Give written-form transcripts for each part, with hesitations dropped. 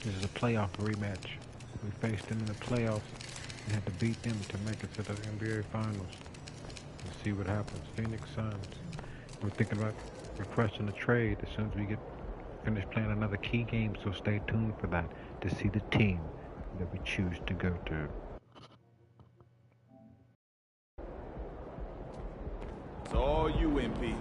This is a playoff rematch. We faced them in the playoffs and had to beat them to make it to the NBA Finals. Let's see what happens. Phoenix Suns. We're thinking about requesting a trade as soon as we finish playing another key game, so stay tuned for that to see the team that we choose to go to. It's all you, MP.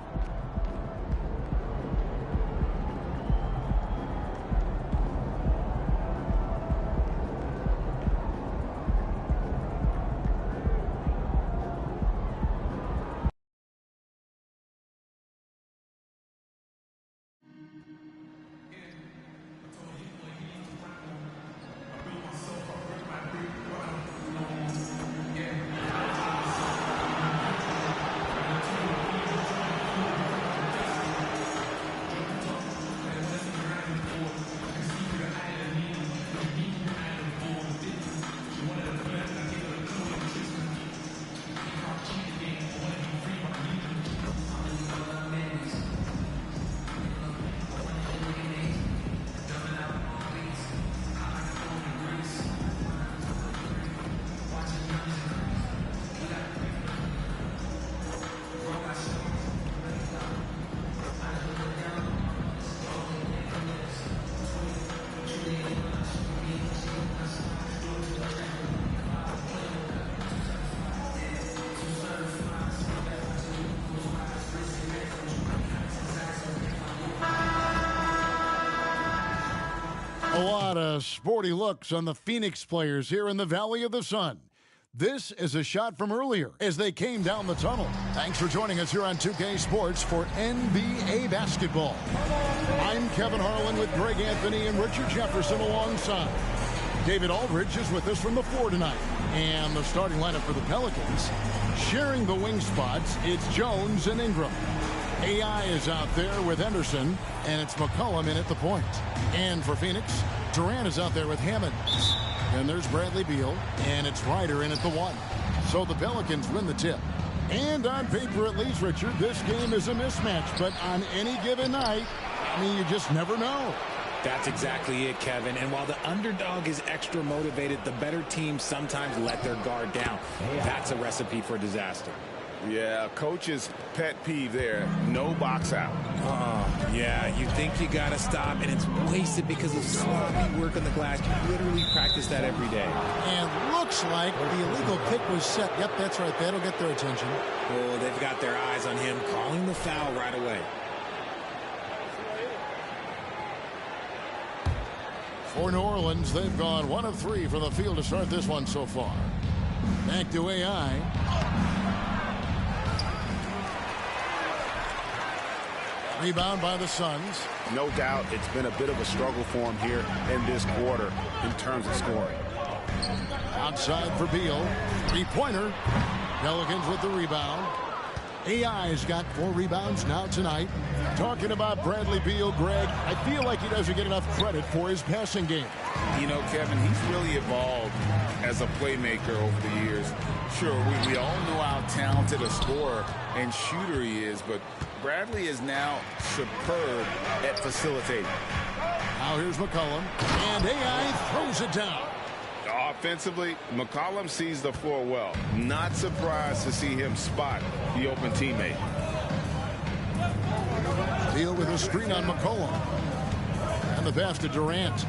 A lot of sporty looks on the Phoenix players here in the Valley of the Sun. This is a shot from earlier as they came down the tunnel. Thanks for joining us here on 2K Sports for NBA basketball. I'm Kevin Harlan with Greg Anthony and Richard Jefferson alongside. David Aldridge is with us from the floor tonight. And the starting lineup for the Pelicans, sharing the wing spots, it's Jones and Ingram. AI is out there with Henderson, and it's McCollum in at the point. And for Phoenix, Durant is out there with Hammond. And there's Bradley Beal, and it's Ryder in at the one. So the Pelicans win the tip. And on paper at least, Richard, this game is a mismatch. But on any given night, I mean, you just never know. That's exactly it, Kevin. And while the underdog is extra motivated, the better teams sometimes let their guard down. That's a recipe for disaster. Yeah, coach's pet peeve there. No box out. Yeah, you think you got to stop, and it's wasted because of sloppy work on the glass. You literally practice that every day. And looks like the illegal pick was set. Yep, that's right. That'll get their attention. Oh, they've got their eyes on him, calling the foul right away. For New Orleans, they've gone 1 of 3 from the field to start this one so far. Back to AI. Rebound by the Suns. No doubt it's been a bit of a struggle for him here in this quarter in terms of scoring. Outside for Beal. Three-pointer. Pelicans with the rebound. AI's got 4 rebounds now tonight. Talking about Bradley Beal, Greg, I feel like he doesn't get enough credit for his passing game. You know, Kevin, he's really evolved as a playmaker over the years. Sure, we all know how talented a scorer and shooter he is, but Bradley is now superb at facilitating. Now here's McCollum, and AI throws it down. Offensively, McCollum sees the floor well. Not surprised to see him spot the open teammate. Beal with a screen on McCollum. And the pass to Durant.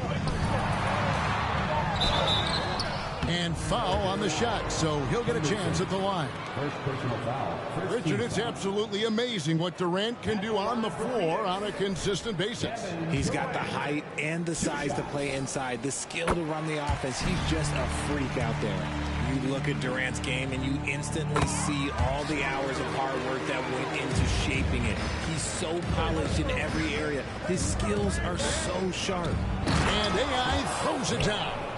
And foul on the shot, so he'll get a chance at the line. First personal foul. Richard, it's absolutely amazing what Durant can do on the floor on a consistent basis. He's got the height and the size to play inside, the skill to run the offense. He's just a freak out there. You look at Durant's game and you instantly see all the hours of hard work that went into shaping it. He's so polished in every area. His skills are so sharp. And AI throws it down.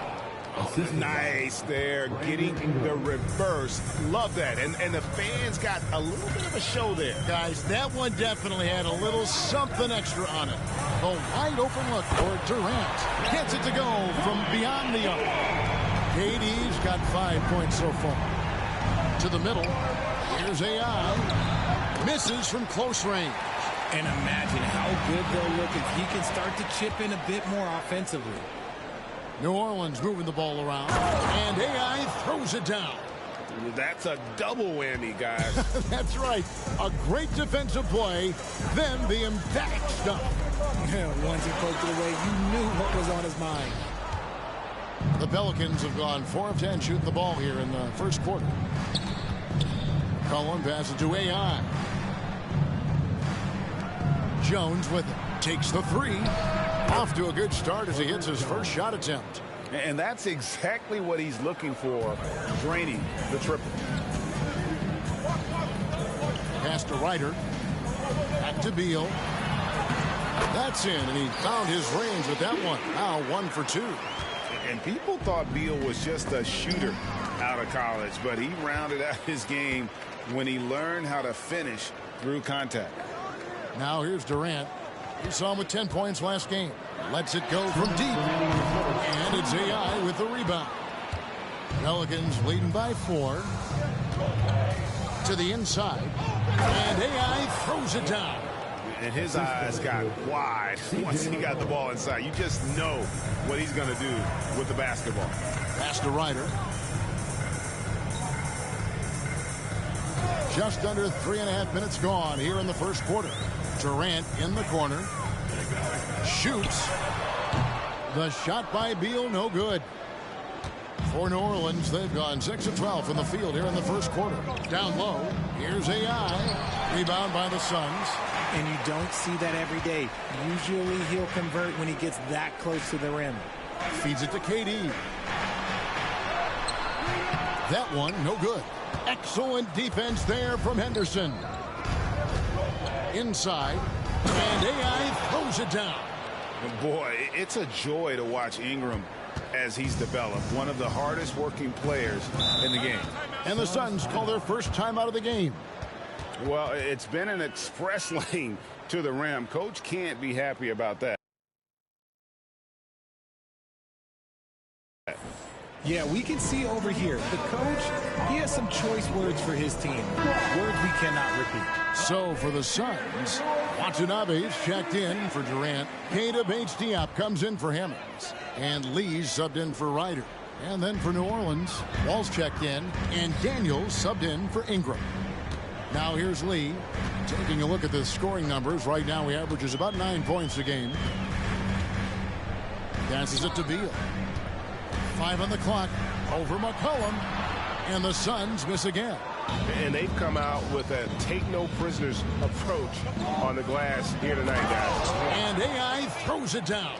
Nice there, getting the reverse. Love that. And the fans got a little bit of a show there. Guys, that one definitely had a little something extra on it. A wide open look for Durant. Gets it to go from beyond the arc. KD's got 5 points so far. To the middle. Here's AI. Misses from close range. And imagine how good they'll look if he can start to chip in a bit more offensively. New Orleans moving the ball around. And AI throws it down. That's a double whammy, guys. That's right. A great defensive play, then the emphatic stuff. Once he poked it away, you knew what was on his mind. The Pelicans have gone 4 of 10 shooting the ball here in the first quarter. Cullen passes to AI. Jones with it. Takes the 3. Off to a good start as he hits his first shot attempt. And that's exactly what he's looking for, draining the triple. Pass to Ryder. Back to Beal. That's in, and he found his range with that one. Now 1 for 2. And people thought Beal was just a shooter out of college, but he rounded out his game when he learned how to finish through contact. Now here's Durant. We saw him with 10 points last game. Lets it go from deep. And it's AI with the rebound. Pelicans leading by 4. To the inside. And AI throws it down. And his eyes got wide once he got the ball inside. You just know what he's going to do with the basketball. Pass to Ryder. Just under 3.5 minutes gone here in the first quarter. Durant in the corner. Shoots. The shot by Beal, no good. For New Orleans, they've gone 6 of 12 from the field here in the first quarter. Down low, here's AI. Rebound by the Suns. And you don't see that every day. Usually he'll convert when he gets that close to the rim. Feeds it to KD. That one, no good. Excellent defense there from Henderson. Inside. And AI throws it down. Boy, it's a joy to watch Ingram as he's developed. One of the hardest working players in the game. And the Suns call their first time out of the game. Well, it's been an express lane to the rim. Coach can't be happy about that. Yeah, we can see over here, the coach, he has some choice words for his team. Words we cannot repeat. So for the Suns, Watanabe's checked in for Durant. Keita Bates-Diop comes in for Hammonds. And Lee's subbed in for Ryder. And then for New Orleans, Wall's checked in. And Daniels subbed in for Ingram. Now here's Lee. Taking a look at the scoring numbers. Right now he averages about 9 points a game. Passes it to Beal. 5 on the clock. Over McCollum. And the Suns miss again. And they've come out with a take-no-prisoners approach on the glass here tonight, guys. And AI throws it down.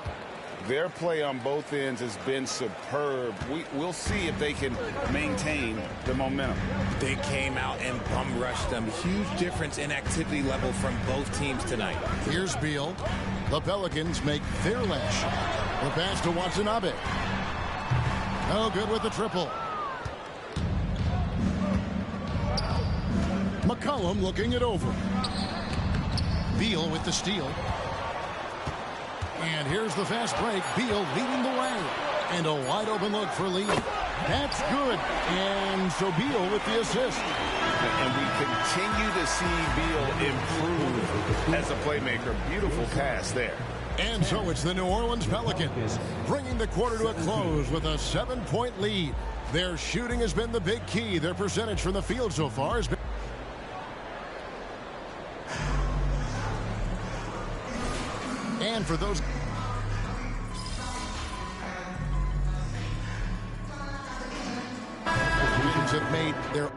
Their play on both ends has been superb. We'll see if they can maintain the momentum. They came out and bum rushed them. Huge difference in activity level from both teams tonight. Here's Beal. The Pelicans make their last shot. The pass to Watanabe. No good with the triple. McCollum looking it over. Beal with the steal. And here's the fast break. Beal leading the way. And a wide open look for Lee. That's good. And so Beal with the assist. And we continue to see Beal improve as a playmaker. Beautiful pass there. And so it's the New Orleans Pelicans bringing the quarter to a close with a 7-point lead. Their shooting has been the big key. Their percentage from the field so far has been... And for those... have made their...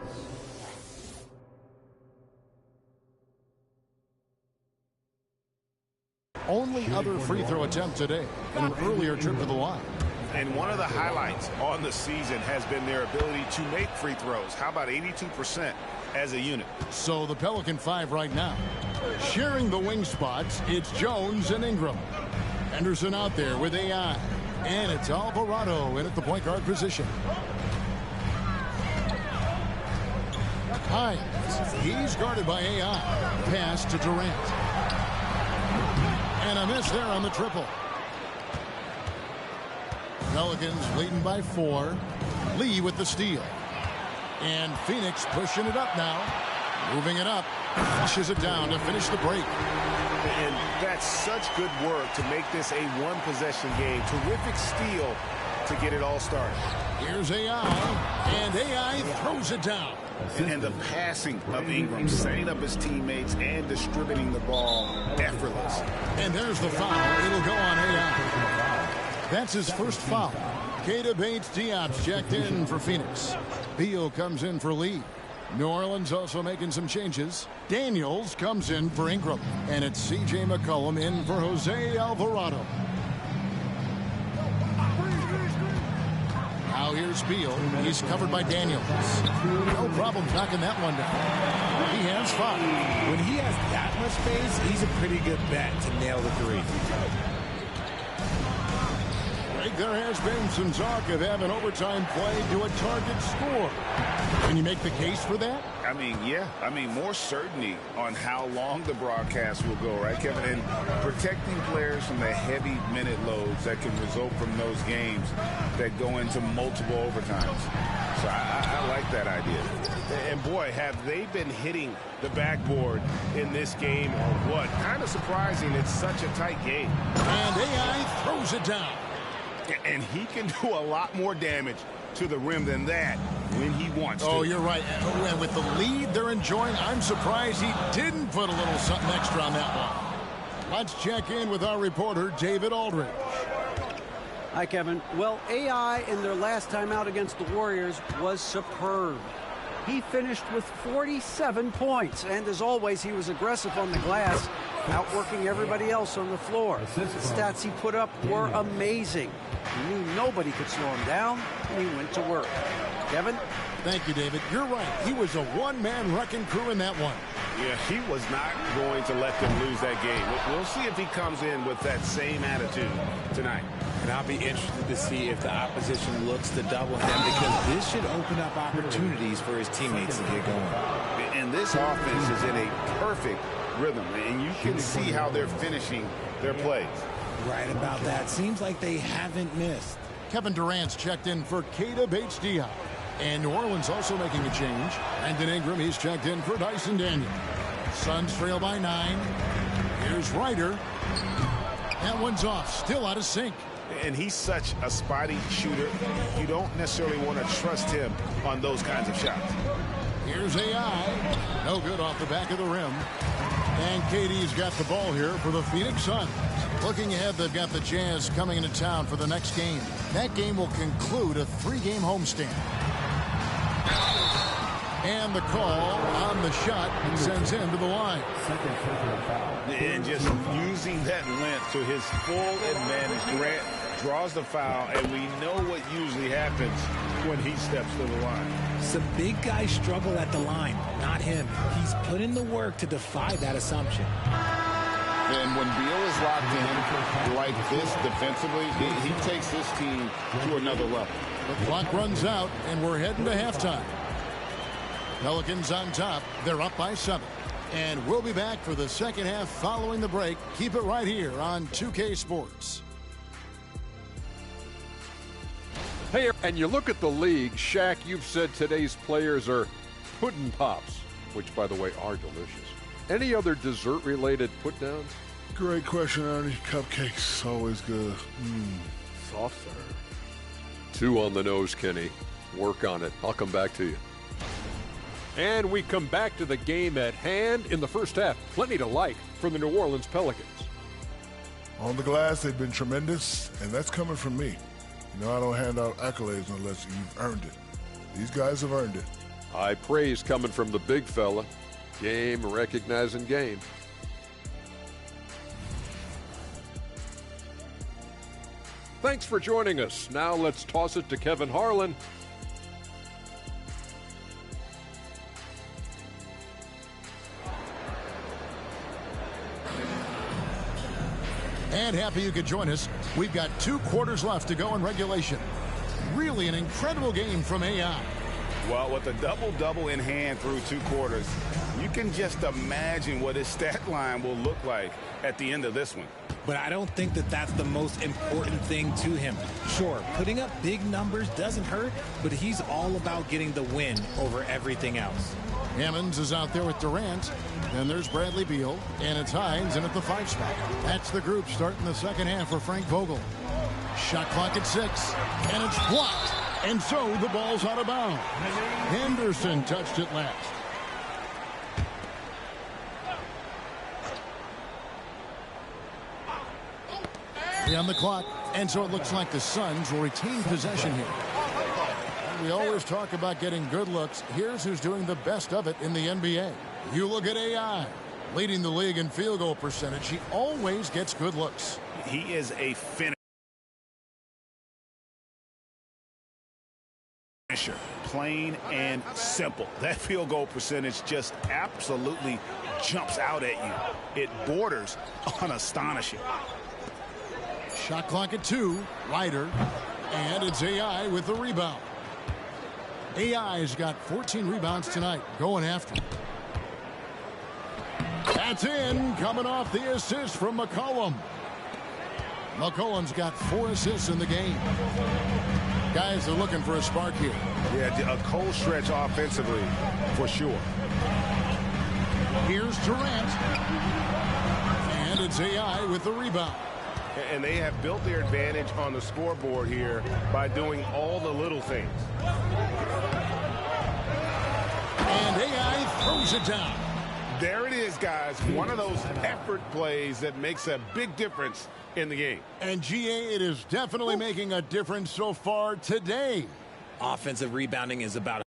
only other free throw attempt today in an earlier trip to the line. And one of the highlights on the season has been their ability to make free throws. How about 82% as a unit? So the Pelican 5 right now. Sharing the wing spots, it's Jones and Ingram. Henderson out there with AI. And it's Alvarado in at the point guard position. Hines, he's guarded by AI. Pass to Durant. And a miss there on the triple. Pelicans leading by 4. Lee with the steal. And Phoenix pushing it up now. Moving it up. Flushes it down to finish the break. And that's such good work to make this a one-possession game. Terrific steal to get it all started. Here's AI, and AI throws it down. And the passing of Ingram, setting up his teammates and distributing the ball effortless. And there's the foul. It'll go on AI. That's his first foul. Keita Bates-Diop's checked in for Phoenix. Beal comes in for Lee. New Orleans also making some changes. Daniels comes in for Ingram. And it's C.J. McCollum in for Jose Alvarado. Now here's Beal. He's covered by Daniels. No problem knocking that one down. He has 5. When he has that much space, he's a pretty good bet to nail the 3. There has been some talk of having overtime play to a target score. Can you make the case for that? I mean, yeah. I mean, more certainty on how long the broadcast will go, right, Kevin? And protecting players from the heavy minute loads that can result from those games that go into multiple overtimes. So I like that idea. And boy, have they been hitting the backboard in this game or what? Kind of surprising. It's such a tight game. And AI throws it down. And he can do a lot more damage to the rim than that when he wants to. Oh, you're right. And with the lead they're enjoying, I'm surprised he didn't put a little something extra on that one. Let's check in with our reporter, David Aldridge. Hi, Kevin. Well, AI in their last time out against the Warriors was superb. He finished with 47 points, and as always, he was aggressive on the glass, outworking everybody else on the floor. The stats he put up were amazing. He knew nobody could slow him down, and he went to work. Kevin? Thank you, David. You're right. He was a one-man wrecking crew in that one. Yeah, he was not going to let them lose that game. We'll see if he comes in with that same attitude tonight. And I'll be interested to see if the opposition looks to double him, because this should open up opportunities for his teammates to get going. And this offense is in a perfect rhythm, and you can see how they're finishing their plays. Right about that. Seems like they haven't missed. Kevin Durant's checked in for Keita Bates-Diop. And New Orleans also making a change. Brandon Ingram, he's checked in for Dyson Daniel. Suns trail by 9. Here's Ryder. That one's off, still out of sync. And he's such a spotty shooter. You don't necessarily want to trust him on those kinds of shots. Here's AI. No good off the back of the rim. And Katie's got the ball here for the Phoenix Suns. Looking ahead, they've got the Jazz coming into town for the next game. That game will conclude a 3-game homestand. And the call on the shot sends him to the line. And just using that length to his full advantage. Durant draws the foul, and we know what usually happens when he steps to the line. Some big guys struggle at the line, not him. He's put in the work to defy that assumption. And when Beal is locked in like this defensively, he takes this team to another level. The clock runs out, and we're heading to halftime. Pelicans on top. They're up by 7. And we'll be back for the second half following the break. Keep it right here on 2K Sports. Hey, and you look at the league, Shaq, you've said today's players are pudding pops, which, by the way, are delicious. Any other dessert-related put-downs? Great question, Ernie. Cupcakes, always good. Soft serve. 2 on the nose, Kenny. Work on it. I'll come back to you. And we come back to the game at hand in the first half. Plenty to like from the New Orleans Pelicans. On the glass, they've been tremendous, and that's coming from me. You know, I don't hand out accolades unless you've earned it. These guys have earned it. High praise coming from the big fella. Game recognizing game. Thanks for joining us. Now let's toss it to Kevin Harlan. And happy you could join us. We've got 2 quarters left to go in regulation. Really an incredible game from AI. Well, with a double-double in hand through 2 quarters, you can just imagine what his stat line will look like at the end of this one. But I don't think that that's the most important thing to him. Sure, putting up big numbers doesn't hurt, but he's all about getting the win over everything else. Hammonds is out there with Durant. And there's Bradley Beal. And it's Hines in at the 5 spot. That's the group starting the second half for Frank Vogel. Shot clock at 6, and it's blocked. And so the ball's out of bounds. Henderson touched it last. On the clock, and so it looks like the Suns will retain possession here. We always talk about getting good looks. Here's who's doing the best of it in the NBA. You look at AI, leading the league in field goal percentage. He always gets good looks. He is a finisher. Plain and simple. That field goal percentage just absolutely jumps out at you. It borders on astonishing. Shot clock at 2. Ryder. And it's AI with the rebound. AI's got 14 rebounds tonight. Going after it. That's in. Coming off the assist from McCollum. McCollum's got 4 assists in the game. Guys are looking for a spark here. Yeah, a cold stretch offensively, for sure. Here's Durant. And it's AI with the rebound. And they have built their advantage on the scoreboard here by doing all the little things. And AI throws it down. There it is, guys. One of those effort plays that makes a big difference in the game. And GA, it is definitely making a difference so far today. Offensive rebounding is about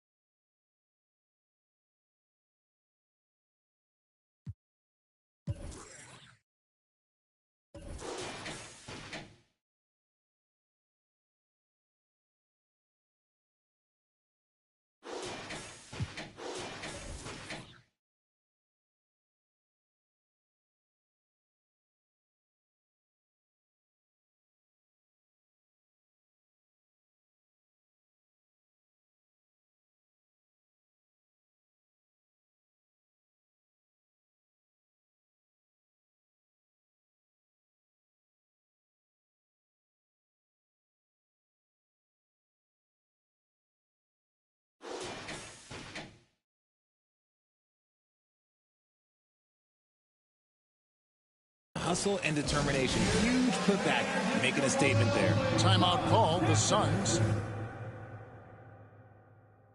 hustle and determination. Huge putback, making a statement there. Timeout call, the Suns.